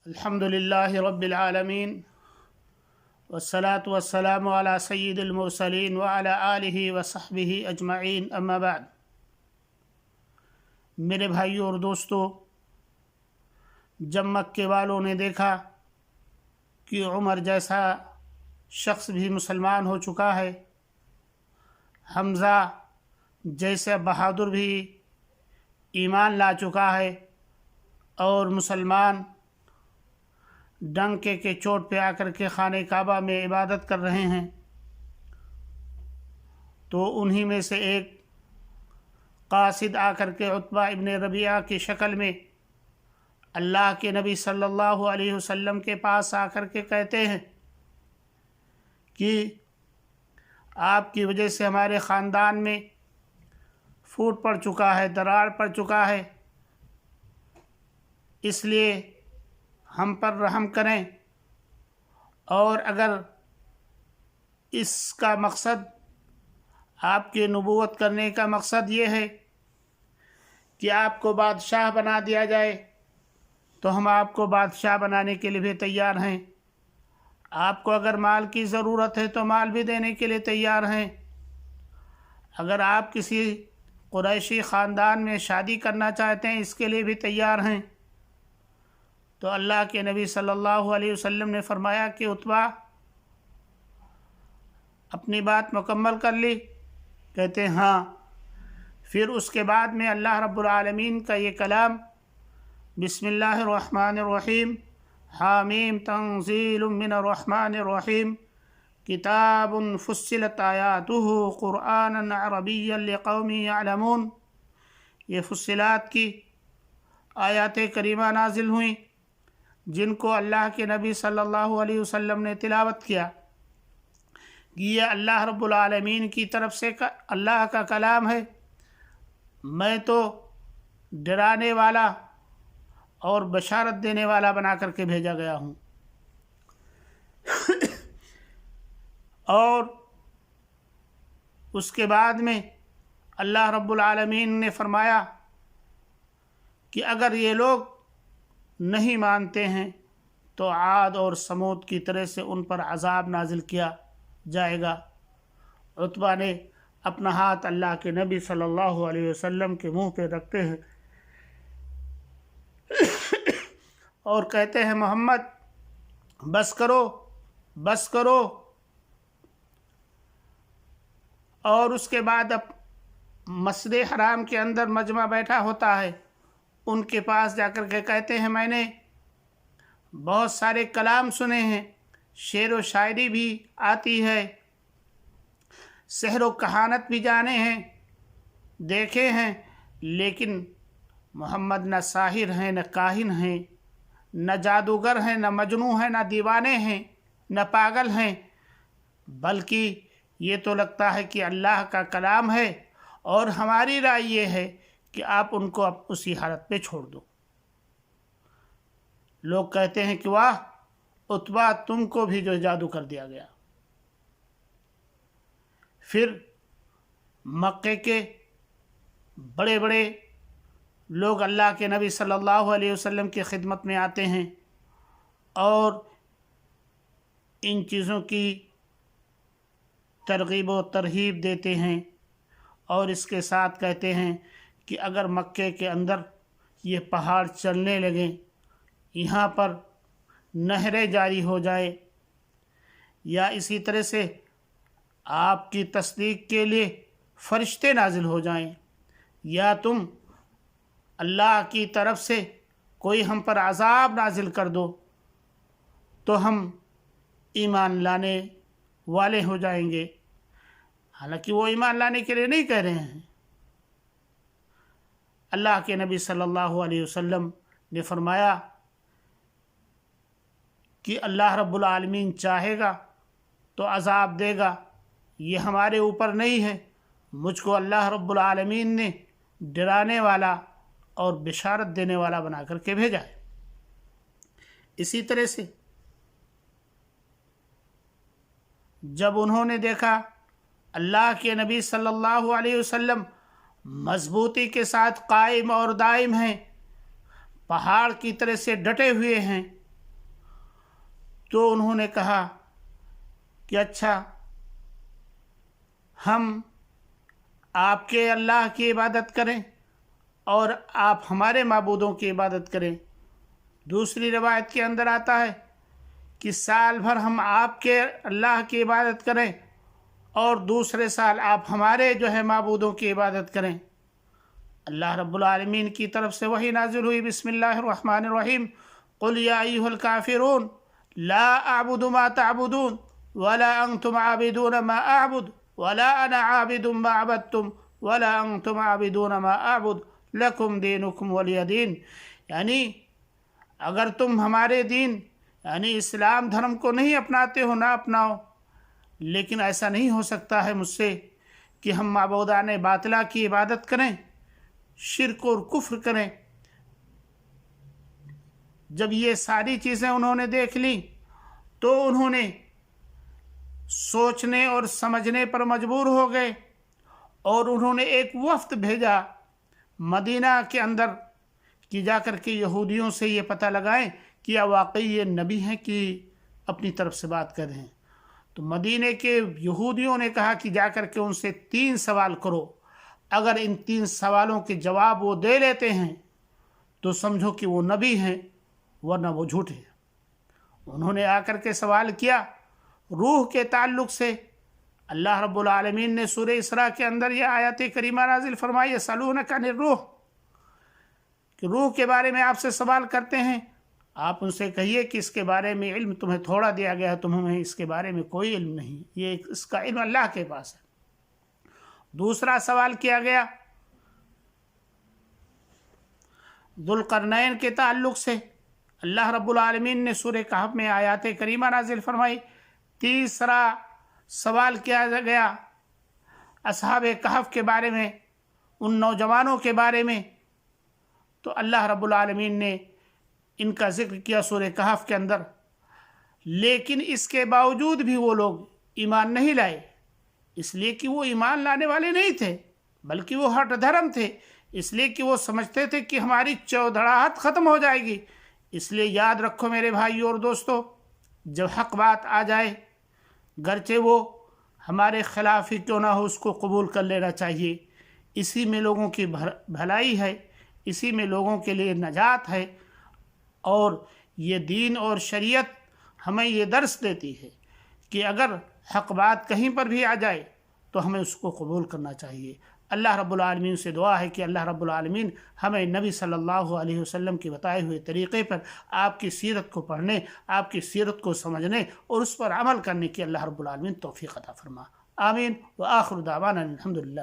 अल्हम्दुलिल्लाहि रब्बिल आलमीन वस्सलातु वस्सलामु अला सय्यिदिल मुरसलीन व अला आलिहि व सहबिहि अजमईन, अम्मा बाद। मेरे भाइयों और दोस्तों, जब मक्के वालों ने देखा कि उमर जैसा शख्स भी मुसलमान हो चुका है, हमज़ा जैसे बहादुर भी ईमान ला चुका है और मुसलमान डंके के चोट पे आकर के खाने काबा में इबादत कर रहे हैं, तो उन्हीं में से एक कासिद आकर के उतबा इब्न रबिया की शक्ल में अल्लाह के नबी सल्लल्लाहु अलैहि वसल्लम के पास आकर के कहते हैं कि आपकी वजह से हमारे ख़ानदान में फूट पड़ चुका है, दरार पड़ चुका है, इसलिए हम पर रहम करें। और अगर इसका मकसद, आपके नबूवत करने का मकसद ये है कि आपको बादशाह बना दिया जाए, तो हम आपको बादशाह बनाने के लिए भी तैयार हैं। आपको अगर माल की ज़रूरत है तो माल भी देने के लिए तैयार हैं। अगर आप किसी कुरैशी ख़ानदान में शादी करना चाहते हैं, इसके लिए भी तैयार हैं। तो अल्लाह के नबी सल्लल्लाहु अलैहि वसल्लम ने फरमाया कि उतबा अपनी बात मुकम्मल कर ली? कहते हैं हाँ। फिर उसके बाद में अल्लाह रब्बुल आलमीन का ये कलाम, बिस्मिल्लाहिर रहमानिर रहीम, हामीम तंज़ीलुम मिनर रहमानिर रहीम, किताबुन फुस्सिलत आयातुहु क़ुरआनन अरबिय्यन लिक़ौमिन यअलमून। ये फुस्सिलात की आयात करीमा नाजिल हुई, जिनको अल्लाह के नबी सल्लल्लाहु अलैहि वसल्लम ने तिलावत किया। ये अल्लाह रब्बुल आलमीन की तरफ से अल्लाह का कलाम है। मैं तो डराने वाला और बशारत देने वाला बना करके भेजा गया हूँ। और उसके बाद में अल्लाह रब्बुल आलमीन ने फरमाया कि अगर ये लोग नहीं मानते हैं तो आद और समूद की तरह से उन पर अज़ाब नाजिल किया जाएगा। उतबा ने अपना हाथ अल्लाह के नबी सल्लल्लाहु अलैहि वसल्लम के मुंह पे रखते हैं और कहते हैं, मोहम्मद बस करो, बस करो। और उसके बाद अब मस्जिद हराम के अंदर मजमा बैठा होता है, उनके पास जाकर के कहते हैं, मैंने बहुत सारे कलाम सुने हैं, शेर व शायरी भी आती है, सहर व कहानत भी जाने हैं, देखे हैं, लेकिन मोहम्मद न साहिर हैं, न काहिन हैं, न जादूगर हैं, न मजनू हैं, न दीवाने हैं, न पागल हैं, बल्कि ये तो लगता है कि अल्लाह का कलाम है। और हमारी राय ये है कि आप उनको अब उसी हालत पे छोड़ दो। लोग कहते हैं कि वाह उतबा, तुमको भी जो जादू कर दिया गया। फिर मक्के के बड़े बड़े लोग अल्लाह के नबी सल्लल्लाहु अलैहि वसल्लम की खिदमत में आते हैं और इन चीज़ों की तरगीब व तरहीब देते हैं, और इसके साथ कहते हैं कि अगर मक्के के अंदर ये पहाड़ चलने लगें, यहाँ पर नहरें जारी हो जाए, या इसी तरह से आपकी तस्दीक के लिए फरिश्ते नाजिल हो जाएं, या तुम अल्लाह की तरफ से कोई हम पर अज़ाब नाजिल कर दो, तो हम ईमान लाने वाले हो जाएंगे। हालांकि वो ईमान लाने के लिए नहीं कह रहे हैं। अल्लाह के नबी सल्लल्लाहु अलैहि वसल्लम ने फरमाया कि अल्लाह रब्बुल आलमीन चाहेगा तो अज़ाब देगा, ये हमारे ऊपर नहीं है। मुझको अल्लाह रब्बुल आलमीन ने डराने वाला और बिशारत देने वाला बना करके भेजा है। इसी तरह से जब उन्होंने देखा अल्लाह के नबी सल्लल्लाहु अलैहि वसल्लम मजबूती के साथ कायम और दायम हैं, पहाड़ की तरह से डटे हुए हैं, تو انہوں نے کہا کہ اچھا ہم آپ کے اللہ کی عبادت کریں اور آپ ہمارے معبودوں کی عبادت کریں۔ دوسری روایت کے اندر آتا ہے کہ سال بھر ہم آپ کے اللہ کی عبادت کریں اور دوسرے سال آپ ہمارے معبودوں کی عبادت کریں۔ اللہ رب العالمین کی طرف سے وحی نازل ہوئی، بسم اللہ الرحمن الرحیم، قل یا ایھا الکافرون لا اعبد ما تعبدون ولا انتم عابدون ما اعبد ولا انا عابد ما عبدتم ولا انتم عابدون ما اعبد لکم دینکم ولی دین، یعنی اگر تم ہمارے دین یعنی اسلام دھرم کو نہیں اپناتے ہو نہ اپناؤ، لیکن ایسا نہیں ہو سکتا ہے مجھ سے کہ ہم معبودان باطلہ کی عبادت کریں، شرک اور کفر کریں۔ جب یہ ساری چیزیں انہوں نے دیکھ لیں تو انہوں نے سوچنے اور سمجھنے پر مجبور ہو گئے، اور انہوں نے ایک وفد بھیجا مدینہ کے اندر کہ جا کر کے یہودیوں سے یہ پتہ لگائیں کہ یا واقعی یہ نبی ہیں کہ اپنی طرف سے بات کر رہے ہیں۔ تو مدینہ کے یہودیوں نے کہا کہ جا کر کے ان سے 3 سوال کرو، اگر ان 3 سوالوں کے جواب وہ دے لیتے ہیں تو سمجھو کہ وہ نبی ہیں، ورنہ وہ جھوٹے ہیں۔ انہوں نے آ کر کے سوال کیا روح کے تعلق سے۔ اللہ رب العالمین نے سورہ اسراء کے اندر یہ آیت کریمہ نازل فرمائی، یسألونک عن الروح، کہ روح کے بارے میں آپ سے سوال کرتے ہیں، آپ ان سے کہیے کہ اس کے بارے میں علم تمہیں تھوڑا دیا گیا ہے، تمہیں اس کے بارے میں کوئی علم نہیں، یہ اس کا علم اللہ کے پاس ہے۔ دوسرا سوال کیا گیا ذوالقرنین کے تعلق سے، اللہ رب العالمین نے سورہ کہف میں آیات کریمہ نازل فرمائی۔ تیسرا سوال کیا گیا اصحاب کہف کے بارے میں، ان نوجوانوں کے بارے میں، تو اللہ رب العالمین نے ان کا ذکر کیا سورہ کہف کے اندر، لیکن اس کے باوجود بھی وہ لوگ ایمان نہیں لائے، اس لیے کہ وہ ایمان لانے والے نہیں تھے، بلکہ وہ ہٹ دھرم تھے، اس لیے کہ وہ سمجھتے تھے کہ ہماری چودڑاہٹ ختم ہو جائے گی۔ اس لیے یاد رکھو میرے بھائیو اور دوستو، جب حق بات آ جائے گرچہ وہ ہمارے خلاف ہی کیوں نہ ہو، اس کو قبول کر لینا چاہیے۔ اسی میں لوگوں کی بھلائی ہے، اسی میں لوگوں کے لیے نجات ہے، اور یہ دین اور شریعت ہمیں یہ درس دیتی ہے کہ اگر حق بات کہیں پر بھی آ جائے تو ہمیں اس کو قبول کرنا چاہیے۔ اللہ رب العالمین سے دعا ہے کہ اللہ رب العالمین ہمیں نبی صلی اللہ علیہ وسلم کے بتائے ہوئے طریقے پر آپ کی سیرت کو پڑھنے، آپ کی سیرت کو سمجھنے اور اس پر عمل کرنے کی اللہ رب العالمین توفیق عطا فرما۔ آمین۔ وآخر دعوانا الحمدللہ۔